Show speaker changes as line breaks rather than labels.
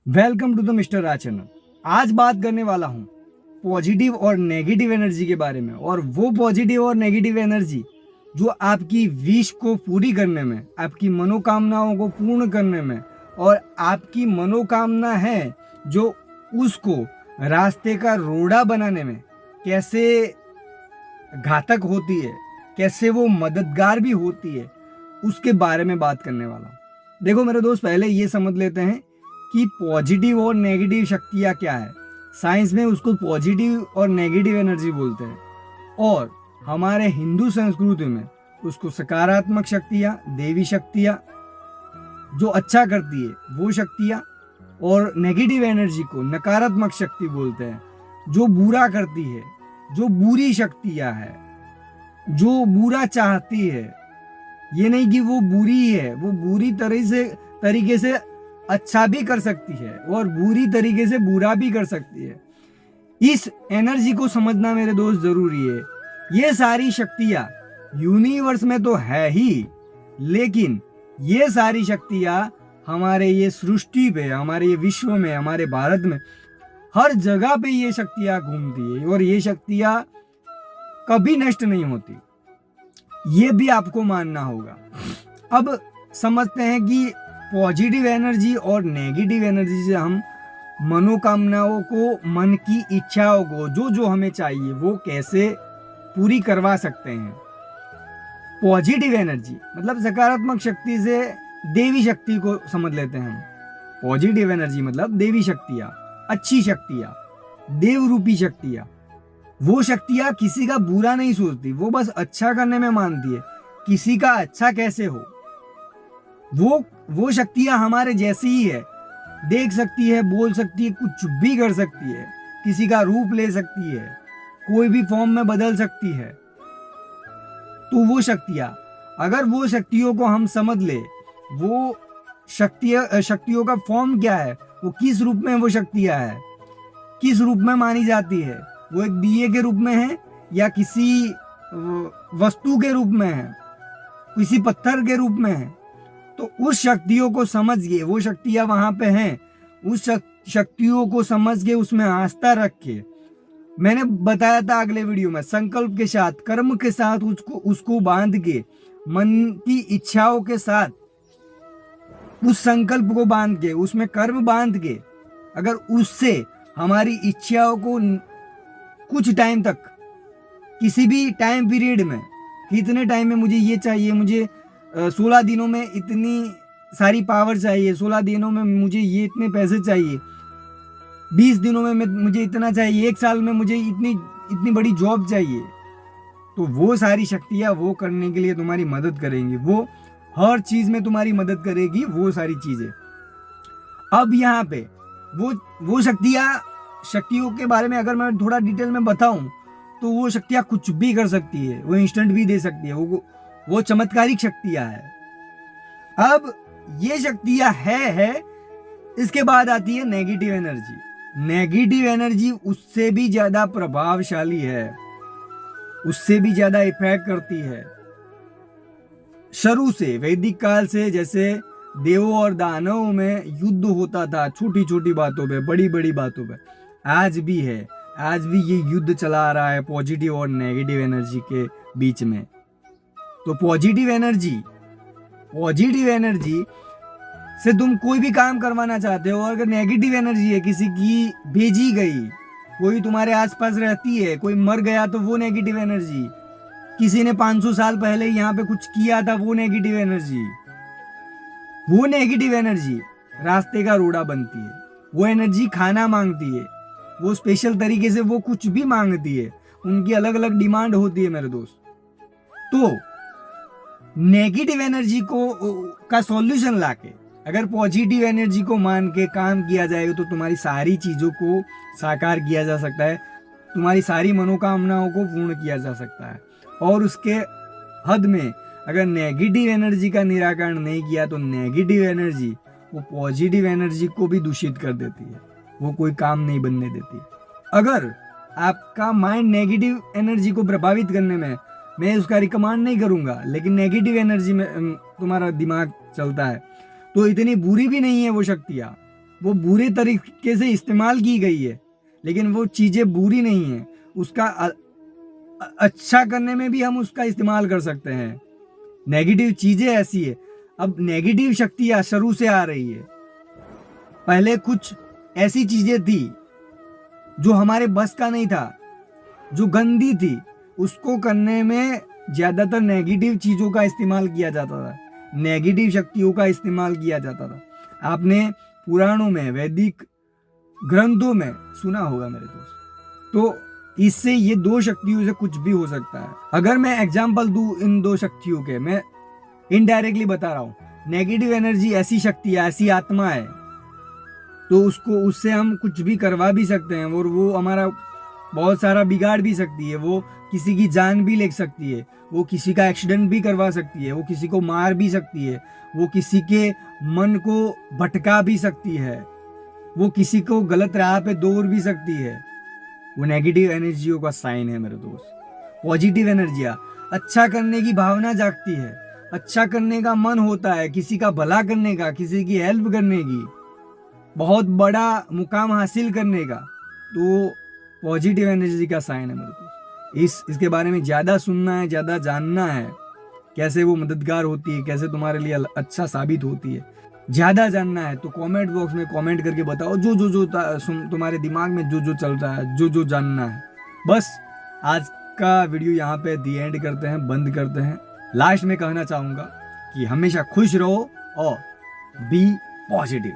Welcome to the mister Raj channel. आज बात करने वाला हूँ पॉजिटिव और नेगेटिव एनर्जी के बारे में, और वो पॉजिटिव और नेगेटिव एनर्जी जो आपकी विश को पूरी करने में, आपकी मनोकामनाओं को पूर्ण करने में, और आपकी मनोकामना है जो उसको रास्ते का रोड़ा बनाने में कैसे घातक होती है, कैसे वो मददगार भी होती है, उसके बारे में बात करने वाला हूँ। देखो मेरे दोस्त, पहले ये समझ लेते हैं कि पॉजिटिव और नेगेटिव शक्तियाँ क्या है। साइंस में उसको पॉजिटिव और नेगेटिव एनर्जी बोलते हैं, और हमारे हिंदू संस्कृति में उसको सकारात्मक शक्तियाँ, देवी शक्तियाँ जो अच्छा करती है वो शक्तियाँ, और नेगेटिव एनर्जी को नकारात्मक शक्ति बोलते हैं जो बुरा करती है, जो बुरी शक्तियाँ है, जो बुरा चाहती है। ये नहीं कि वो बुरी है, वो बुरी तरीके से अच्छा भी कर सकती है और बुरी तरीके से बुरा भी कर सकती है। इस एनर्जी को समझना मेरे दोस्त जरूरी है। ये सारी शक्तियां यूनिवर्स में तो है ही, लेकिन ये सारी शक्तियां हमारे ये सृष्टि पे, हमारे ये विश्व में, हमारे भारत में हर जगह पे ये शक्तियां घूमती है, और ये शक्तियां कभी नष्ट नहीं होती। ये भी आपको मानना होगा। अब समझते हैं कि पॉजिटिव एनर्जी और नेगेटिव एनर्जी से हम मनोकामनाओं को, मन की इच्छाओं को, जो जो हमें चाहिए वो कैसे पूरी करवा सकते हैं। पॉजिटिव एनर्जी मतलब सकारात्मक शक्ति से देवी शक्ति को समझ लेते हैं हम। पॉजिटिव एनर्जी मतलब देवी शक्तियाँ, अच्छी शक्तियाँ, देव रूपी शक्तियाँ। वो शक्तियाँ किसी का बुरा नहीं सोचती, वो बस अच्छा करने में मानती है। किसी का अच्छा कैसे हो, वो शक्तियां हमारे जैसी ही है। देख सकती है, बोल सकती है, कुछ भी कर सकती है, किसी का रूप ले सकती है, कोई भी फॉर्म में बदल सकती है। तो वो शक्तियां, अगर वो शक्तियों को हम समझ ले, वो शक्तियों का फॉर्म क्या है, वो किस रूप में वो शक्तियां है, किस रूप में मानी जाती है, वो एक दिए के रूप में है या किसी वस्तु के रूप में है, किसी पत्थर के रूप में है। तो उस शक्तियों को समझ के, वो शक्तियां वहां पे हैं, उस शक्तियों को समझ के, उसमें आस्था रख के, मैंने बताया था अगले वीडियो में, संकल्प के साथ, कर्म के साथ उसको बांध के, मन की इच्छाओं के साथ उस संकल्प को बांध के, उसमें कर्म बांध के, अगर उससे हमारी इच्छाओं को कुछ टाइम तक, किसी भी टाइम पीरियड में, कितने टाइम में मुझे ये चाहिए, मुझे 16 दिनों में इतनी सारी पावर चाहिए, 16 दिनों में मुझे ये इतने पैसे चाहिए, 20 दिनों में मुझे इतना चाहिए, 1 साल में मुझे इतनी बड़ी जॉब चाहिए। तो वो सारी शक्तियाँ वो करने के लिए तुम्हारी मदद करेंगी, वो हर चीज में तुम्हारी मदद करेगी, वो सारी चीजें। अब यहाँ पे वो शक्तियों के बारे में अगर मैं थोड़ा डिटेल में बताऊं, तो वो शक्तियाँ कुछ भी कर सकती है, वो इंस्टेंट भी दे सकती है, वो चमत्कारिक शक्तियां है। अब ये शक्तियां है। इसके बाद आती है नेगेटिव एनर्जी। नेगेटिव एनर्जी उससे भी ज्यादा प्रभावशाली है, उससे भी ज्यादा इफेक्ट करती है। शुरू से, वैदिक काल से, जैसे देवों और दानवों में युद्ध होता था छोटी छोटी बातों पे, बड़ी बड़ी बातों पे, आज भी है। आज भी ये युद्ध चला आ रहा है पॉजिटिव और नेगेटिव एनर्जी के बीच में। तो पॉजिटिव एनर्जी से तुम कोई भी काम करवाना चाहते हो, अगर नेगेटिव एनर्जी है, किसी की भेजी गई, कोई तुम्हारे आसपास रहती है, कोई मर गया तो वो नेगेटिव एनर्जी, किसी ने 500 साल पहले यहाँ पे कुछ किया था, वो नेगेटिव एनर्जी रास्ते का रोड़ा बनती है। वो एनर्जी खाना मांगती है, वो स्पेशल तरीके से वो कुछ भी मांगती है, उनकी अलग अलग डिमांड होती है मेरे दोस्त। तो नेगेटिव एनर्जी का सॉल्यूशन लाके अगर पॉजिटिव एनर्जी को मान के काम किया जाएगा, तो तुम्हारी सारी चीजों को साकार किया जा सकता है, तुम्हारी सारी मनोकामनाओं को पूर्ण किया जा सकता है। और उसके हद में अगर नेगेटिव एनर्जी का निराकरण नहीं किया, तो नेगेटिव एनर्जी वो पॉजिटिव एनर्जी को भी दूषित कर देती है, वो कोई काम नहीं बनने देती। अगर आपका माइंड नेगेटिव एनर्जी को प्रभावित करने में, मैं उसका रिकमेंड नहीं करूंगा, लेकिन नेगेटिव एनर्जी में तुम्हारा दिमाग चलता है, तो इतनी बुरी भी नहीं है वो शक्तियाँ। वो बुरे तरीके से इस्तेमाल की गई है, लेकिन वो चीज़ें बुरी नहीं है, उसका अच्छा करने में भी हम उसका इस्तेमाल कर सकते हैं। नेगेटिव चीज़ें ऐसी है, अब नेगेटिव शक्तियाँ शुरू से आ रही है। पहले कुछ ऐसी चीज़ें थी जो हमारे बस का नहीं था, जो गंदी थी, उसको करने में ज़्यादातर नेगेटिव चीज़ों का इस्तेमाल किया जाता था, नेगेटिव शक्तियों का इस्तेमाल किया जाता था। आपने पुराणों में, वैदिक ग्रंथों में सुना होगा मेरे दोस्त। तो इससे ये दो शक्तियों से कुछ भी हो सकता है। अगर मैं एग्जाम्पल दूं इन दो शक्तियों के, मैं इनडायरेक्टली बता रहा हूँ, नेगेटिव एनर्जी ऐसी शक्ति है, ऐसी आत्मा है, तो उससे हम कुछ भी करवा भी सकते हैं और वो हमारा बहुत सारा बिगाड़ भी सकती है। वो किसी की जान भी ले सकती है, वो किसी का एक्सीडेंट भी करवा सकती है, वो किसी को मार भी सकती है, वो किसी के मन को भटका भी सकती है, वो किसी को गलत राह पे दौड़ भी सकती है। वो नेगेटिव एनर्जियों का साइन है मेरे दोस्त। पॉजिटिव एनर्जियाँ अच्छा करने की भावना जागती है, अच्छा करने का मन होता है, किसी का भला करने का, किसी की हेल्प करने की, बहुत बड़ा मुकाम हासिल करने का, तो पॉजिटिव एनर्जी का साइन है मेरे दोस्त। इसके बारे में ज़्यादा सुनना है, ज़्यादा जानना है, कैसे वो मददगार होती है, कैसे तुम्हारे लिए अच्छा साबित होती है, ज़्यादा जानना है तो कमेंट बॉक्स में कमेंट करके बताओ जो तुम्हारे दिमाग में जो चल रहा है, जो जानना है। बस आज का वीडियो यहाँ पे दी एंड करते हैं, बंद करते हैं। लास्ट में कहना चाहूँगा कि हमेशा खुश रहो और बी पॉजिटिव।